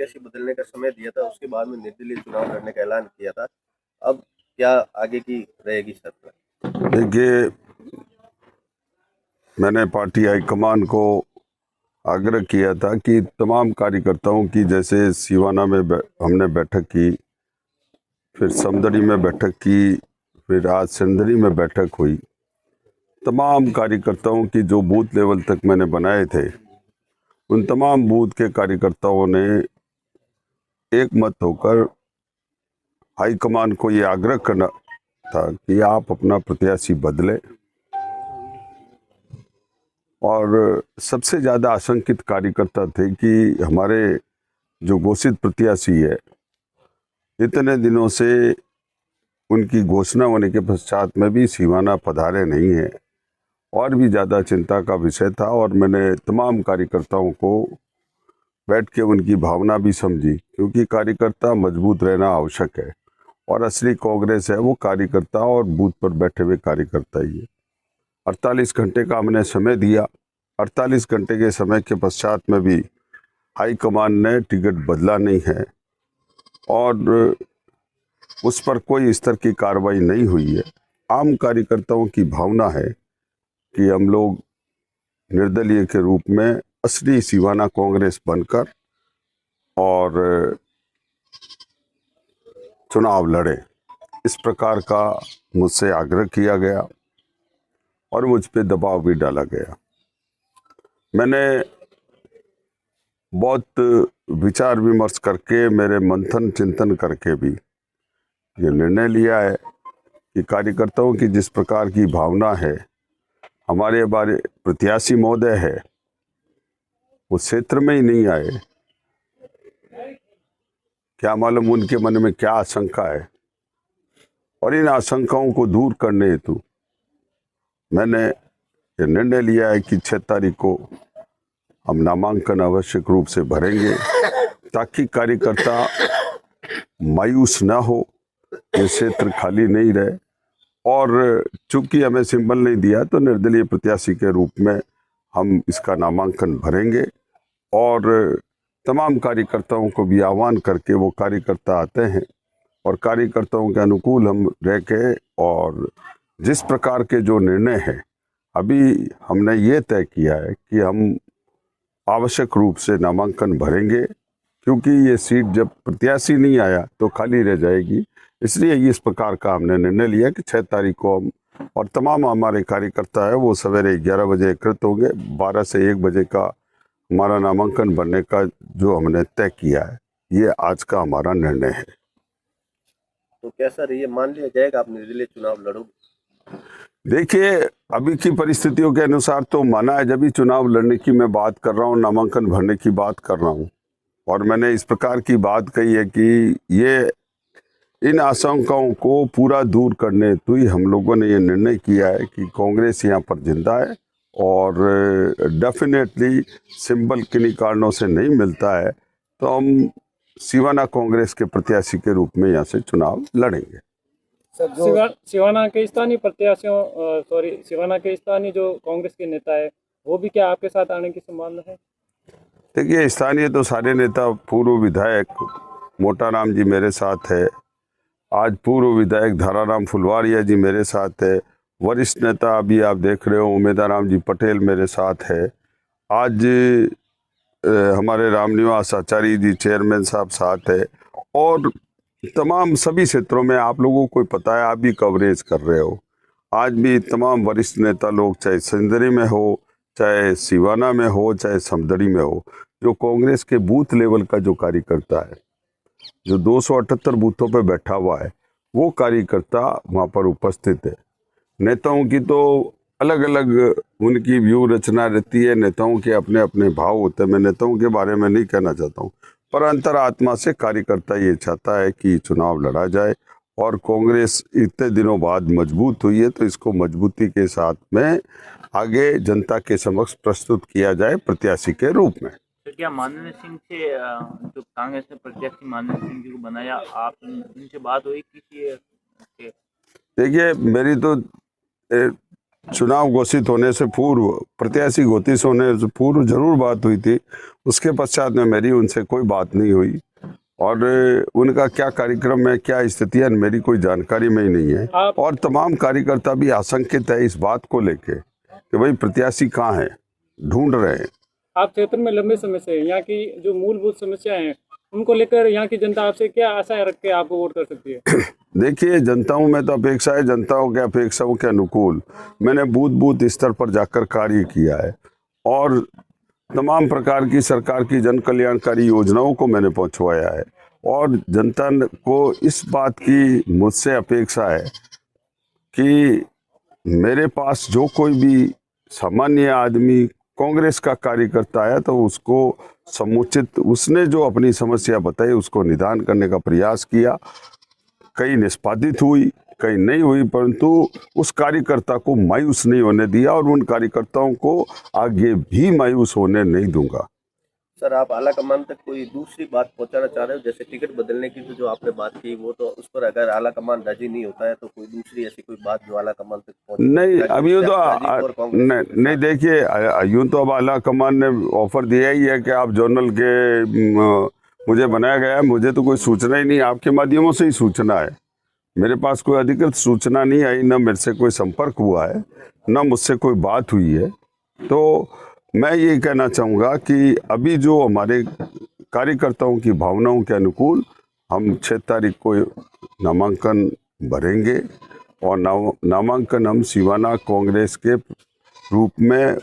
प्रत्याशी बदलने का समय दिया था, उसके बाद में निर्दलीय चुनाव लड़ने का ऐलान किया था। अब क्या आगे की रहेगी सर? देखिए, मैंने पार्टी हाईकमान को आग्रह किया था कि तमाम कार्यकर्ताओं की, जैसे सिवाना में हमने बैठक की, फिर समदड़ी में बैठक की, फिर आज सिंदरी में बैठक हुई। तमाम कार्यकर्ताओं की जो बूथ लेवल तक मैंने बनाए थे, उन तमाम बूथ के कार्यकर्ताओं ने एक मत होकर हाईकमान को ये आग्रह करना था कि आप अपना प्रत्याशी बदलें। और सबसे ज़्यादा आशंकित कार्यकर्ता थे कि हमारे जो घोषित प्रत्याशी है, इतने दिनों से उनकी घोषणा होने के पश्चात में भी सिवाना पधारे नहीं है, और भी ज़्यादा चिंता का विषय था। और मैंने तमाम कार्यकर्ताओं को बैठ के उनकी भावना भी समझी, क्योंकि कार्यकर्ता मजबूत रहना आवश्यक है, और असली कांग्रेस है वो कार्यकर्ता और बूथ पर बैठे हुए कार्यकर्ता ही है। 48 घंटे का हमने समय दिया। 48 घंटे के समय के पश्चात में भी हाईकमान ने टिकट बदला नहीं है, और उस पर कोई स्तर की कार्रवाई नहीं हुई है। आम कार्यकर्ताओं की भावना है कि हम लोग निर्दलीय के रूप में असली सिवाना कांग्रेस बनकर और चुनाव लड़े, इस प्रकार का मुझसे आग्रह किया गया और मुझ पे दबाव भी डाला गया। मैंने बहुत विचार विमर्श करके, मेरे मंथन चिंतन करके भी ये निर्णय लिया है कि कार्यकर्ताओं की जिस प्रकार की भावना है, हमारे प्रत्याशी महोदय है वो क्षेत्र में ही नहीं आए। क्या मालूम उनके मन में क्या आशंका है, और इन आशंकाओं को दूर करने हेतु मैंने ये निर्णय लिया है कि 6 तारीख को हम नामांकन आवश्यक रूप से भरेंगे, ताकि कार्यकर्ता मायूस ना हो, ये क्षेत्र खाली नहीं रहे। और चूंकि हमें सिंबल नहीं दिया, तो निर्दलीय प्रत्याशी के रूप में हम इसका नामांकन भरेंगे, और तमाम कार्यकर्ताओं को भी आह्वान करके वो कार्यकर्ता आते हैं, और कार्यकर्ताओं के अनुकूल हम रह के, और जिस प्रकार के जो निर्णय हैं, अभी हमने ये तय किया है कि हम आवश्यक रूप से नामांकन भरेंगे, क्योंकि ये सीट जब प्रत्याशी नहीं आया तो खाली रह जाएगी। इसलिए इस प्रकार का हमने निर्णय लिया कि 6 तारीख को हम, और तमाम हमारे कार्यकर्ता है वो सवेरे 11 बजे एकत्रित होंगे। 12 से 1 बजे का हमारा नामांकन भरने का जो हमने तय किया है, ये आज का हमारा निर्णय है। तो क्या सर ये मान लिया जाएगा आप निर्दलीय चुनाव लड़ोगे? देखिए, अभी की परिस्थितियों के अनुसार तो माना है, जब भी चुनाव लड़ने की मैं बात कर रहा हूँ, नामांकन भरने की बात कर रहा हूँ, और मैंने इस प्रकार की बात कही है कि ये इन आशंकाओं को पूरा दूर करने हेतु ही हम लोगों ने ये निर्णय किया है कि कांग्रेस यहाँ पर जिंदा है, और डेफिनेटली सिंबल किन्हीं कारणों से नहीं मिलता है, तो हम सिवाना कांग्रेस के प्रत्याशी के रूप में यहाँ से चुनाव लड़ेंगे। सिवाना के स्थानीय प्रत्याशियों सिवाना के स्थानीय जो कांग्रेस के नेता है, वो भी क्या आपके साथ आने की संभावना है? देखिए, स्थानीय तो सारे नेता, पूर्व विधायक मोटाराम जी मेरे साथ है, आज पूर्व विधायक धाराराम फुलवारिया जी मेरे साथ है, वरिष्ठ नेता अभी आप देख रहे हो उमेदाराम जी पटेल मेरे साथ है, आज हमारे रामनिवास आचार्य जी चेयरमैन साहब साथ है, और तमाम सभी क्षेत्रों में आप लोगों को पता है, आप भी कवरेज कर रहे हो। आज भी तमाम वरिष्ठ नेता लोग, चाहे सिंदरी में हो, चाहे सिवाना में हो, चाहे समदड़ी में हो, जो कांग्रेस के बूथ लेवल का जो कार्यकर्ता है, जो 278 बूथों पे बैठा हुआ है, वो कार्यकर्ता वहाँ पर उपस्थित है। नेताओं की तो अलग अलग उनकी व्यू रचना रहती है, नेताओं के अपने अपने भाव होते हैं, मैं नेताओं के बारे में नहीं कहना चाहता हूँ, पर अंतरात्मा से कार्यकर्ता ये चाहता है कि चुनाव लड़ा जाए, और कांग्रेस इतने दिनों बाद मजबूत हुई है, तो इसको मजबूती के साथ में आगे जनता के समक्ष प्रस्तुत किया जाए प्रत्याशी के रूप में। तो क्या माननीय सिंह से, जो कांग्रेस ने प्रत्याशी माननीय सिंह जी को बनाया, आप इनसे बात हुई किसी? देखिए, मेरी तो चुनाव घोषित होने से पूर्व, प्रत्याशी घोषित होने से पूर्व जरूर बात हुई थी। उसके पश्चात में मेरी उनसे कोई बात नहीं हुई और उनका क्या कार्यक्रम है, क्या स्थिति है, मेरी कोई जानकारी में ही नहीं है। और तमाम कार्यकर्ता भी आशंकित है इस बात को लेके कि भाई प्रत्याशी कहाँ है, ढूंढ रहे हैं। आप क्षेत्र में लंबे समय से यहाँ की जो मूलभूत समस्याएं हैं उनको लेकर यहाँ की जनता आपसे क्या आशा रख के आपको वोट कर सकती है? देखिए, जनताओं में तो अपेक्षा है, जनताओं के अपेक्षाओं के अनुकूल मैंने बूथ बूथ स्तर पर जाकर कार्य किया है और तमाम प्रकार की सरकार की जन कल्याणकारी योजनाओं को मैंने पहुंचवाया है और जनता को इस बात की मुझसे अपेक्षा है कि मेरे पास जो कोई भी सामान्य आदमी कांग्रेस का कार्यकर्ता आया तो उसको समुचित, उसने जो अपनी समस्या बताई उसको निदान करने का प्रयास किया। कई निष्पादित हुई, कई नहीं हुई, परंतु उस कार्यकर्ता को मायूस नहीं होने दिया और उन कार्यकर्ताओं को आगे भी मायूस होने नहीं दूंगा। सर, आप आला कमान तक कोई दूसरी बात पहुंचाना चाह रहे हो? जैसे टिकट बदलने की तो जो आपने बात की वो तो उस पर अगर आला कमान राजी नहीं होता है तो कोई दूसरी ऐसी कोई बात जो आला कमान तक पहुंचे? नहीं, अब यूँ तो नहीं, देखिए, यूँ तो अब आला कमान ने ऑफर दिया ही है कि आप जोनल के मुझे बनाया गया है। मुझे तो कोई सूचना ही नहीं, आपके माध्यमों से ही सूचना है। मेरे पास कोई अधिकृत सूचना नहीं आई, न मेरे से कोई संपर्क हुआ है, न मुझसे कोई बात हुई है। तो मैं ये कहना चाहूँगा कि अभी जो हमारे कार्यकर्ताओं की भावनाओं के अनुकूल हम 6 तारीख को नामांकन भरेंगे और नामांकन हम सिवाना कांग्रेस के रूप में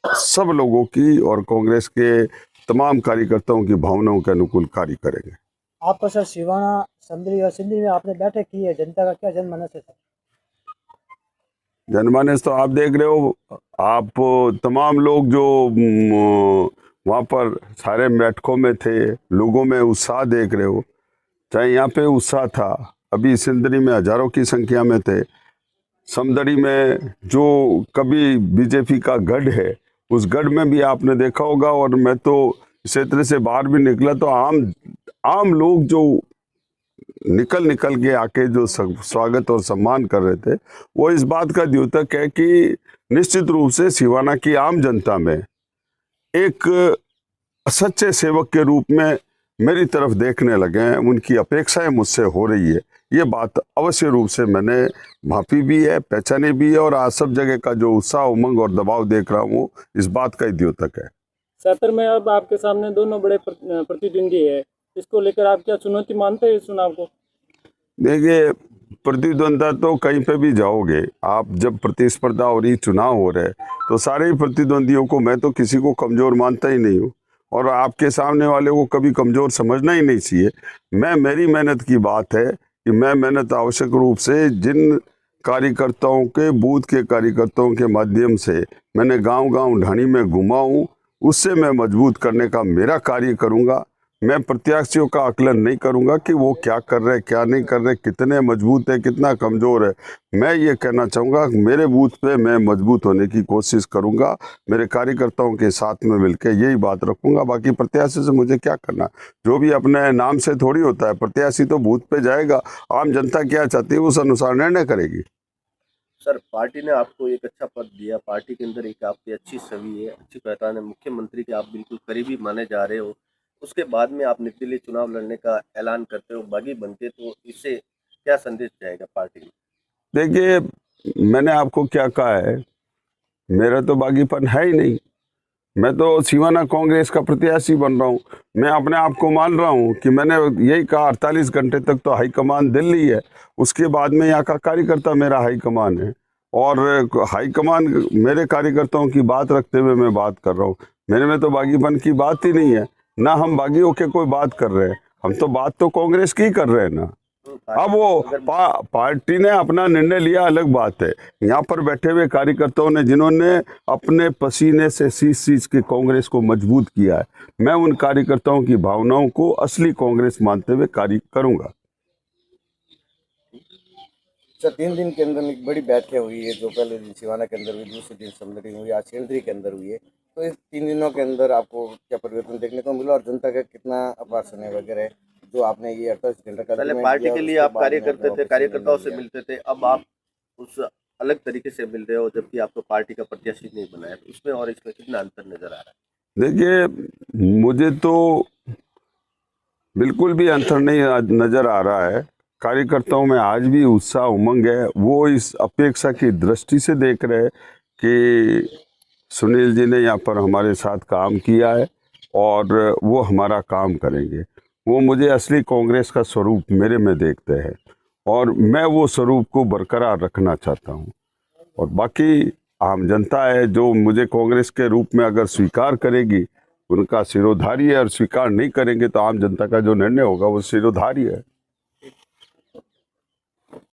सब लोगों की और कांग्रेस के तमाम कार्यकर्ताओं की भावनाओं के अनुकूल कार्य करेंगे। आपका सर सिवाना, समदरी और सिंधी में आपने बैठक की है, जनता का क्या जनमानस है सर? जनमानस तो आप देख रहे हो, आप तमाम लोग जो वहाँ पर सारे बैठकों में थे, लोगों में उत्साह देख रहे हो। चाहे यहाँ पे उत्साह था, अभी सिंदरी में हजारों की संख्या में थे। समदड़ी में जो कभी बीजेपी का गढ़ है, उस गढ़ में भी आपने देखा होगा। और मैं तो क्षेत्र से बाहर भी निकला तो आम लोग जो निकल के आके जो स्वागत और सम्मान कर रहे थे, वो इस बात का द्योतक है कि निश्चित रूप से सिवाना की आम जनता में एक सच्चे सेवक के रूप में मेरी तरफ देखने लगे हैं, उनकी अपेक्षाएं मुझसे हो रही है। ये बात अवश्य रूप से मैंने भापी भी है, पहचानी भी है और आज सब जगह का जो उत्साह, उमंग और दबाव देख रहा हूँ, इस बात का ही द्योतक है। सत्र में अब आपके सामने दोनों बड़े प्रतिद्वंदी है, इसको लेकर आप क्या चुनौती मानते हैं इस चुनाव को? देखिए, प्रतिद्वंदा तो कहीं पे भी जाओगे आप, जब प्रतिस्पर्धा हो रही, चुनाव हो रहे, तो सारे ही प्रतिद्वंदियों को, मैं तो किसी को कमजोर मानता ही नहीं हूँ और आपके सामने वाले को कभी कमजोर समझना ही नहीं चाहिए। मेरी मेहनत की बात है कि मैं मेहनत आवश्यक रूप से जिन कार्यकर्ताओं के, बूथ के कार्यकर्ताओं के माध्यम से मैंने गांव ढाणी में घुमा हूँ, उससे मैं मजबूत करने का मेरा कार्य करूँगा। मैं प्रत्याशियों का आकलन नहीं करूंगा कि वो क्या कर रहे, क्या नहीं कर रहे, कितने मजबूत है, कितना कमज़ोर है। मैं ये कहना चाहूँगा मेरे बूथ पे मैं मजबूत होने की कोशिश करूंगा, मेरे कार्यकर्ताओं के साथ में मिलकर यही बात रखूंगा। बाकी प्रत्याशी से मुझे क्या करना, जो भी अपने नाम से थोड़ी होता है। प्रत्याशी तो बूथ पे जाएगा, आम जनता क्या चाहती है उस अनुसार निर्णय करेगी। सर, पार्टी ने आपको एक अच्छा पद दिया, पार्टी के अंदर एक आपकी अच्छी छवि है, अच्छी पहचान है, मुख्यमंत्री के आप बिल्कुल करीबी माने जा रहे हो। उसके बाद में आप निर्दलीय चुनाव लड़ने का ऐलान करते हो, बागी बनते, तो इससे क्या संदेश जाएगा पार्टी में? देखिए, मैंने आपको क्या कहा है, मेरा तो बागीपन है ही नहीं। मैं तो सिवाना कांग्रेस का प्रत्याशी बन रहा हूँ। मैं अपने आप को मान रहा हूँ कि मैंने यही कहा 48 घंटे तक तो हाईकमान दिल्ली है, उसके बाद में यहाँ का कार्यकर्ता मेरा हाईकमान है और हाईकमान मेरे कार्यकर्ताओं की बात रखते हुए मैं बात कर रहा हूँ। मेरे में तो बागीपन की बात ही नहीं है, ना हम बागी होके कोई बात कर रहे हैं, हम तो बात तो कांग्रेस की कर रहे हैं ना। अब वो पार्टी ने अपना निर्णय लिया, अलग बात है। यहाँ पर बैठे हुए कार्यकर्ताओं ने जिन्होंने अपने पसीने से सींच के कांग्रेस को मजबूत किया है, मैं उन कार्यकर्ताओं की भावनाओं को असली कांग्रेस मानते हुए कार्य करूंगा। सर, 3 दिन के अंदर एक बड़ी बैठकें हुई है, जो पहले दिन सिवाना के अंदर हुई, दूसरे दिन समदड़ी हुई, आज सेंद्री के अंदर हुई है। तो इस 3 दिनों के अंदर आपको क्या परिवर्तन देखने को मिला और जनता का कितना आभार वगैरह जो आपने ये 48 घंटे का पहले पार्टी के लिए आप कार्य करते थे, कार्यकर्ताओं से मिलते थे, अब आप उस अलग तरीके से मिल रहे हो जबकि आपको पार्टी का प्रत्याशी नहीं बनाया, तो उसमें और इसमें कितना अंतर नजर आ रहा है? देखिए, मुझे तो बिल्कुल भी अंतर नहीं नजर आ रहा है। कार्यकर्ताओं में आज भी उत्साह उमंग है। वो इस अपेक्षा की दृष्टि से देख रहे हैं कि सुनील जी ने यहाँ पर हमारे साथ काम किया है और वो हमारा काम करेंगे। वो मुझे असली कांग्रेस का स्वरूप मेरे में देखते हैं और मैं वो स्वरूप को बरकरार रखना चाहता हूँ। और बाकी आम जनता है जो मुझे कांग्रेस के रूप में अगर स्वीकार करेगी, उनका सिरोधारी है, और स्वीकार नहीं करेंगे तो आम जनता का जो निर्णय होगा वो सिरोधारी है।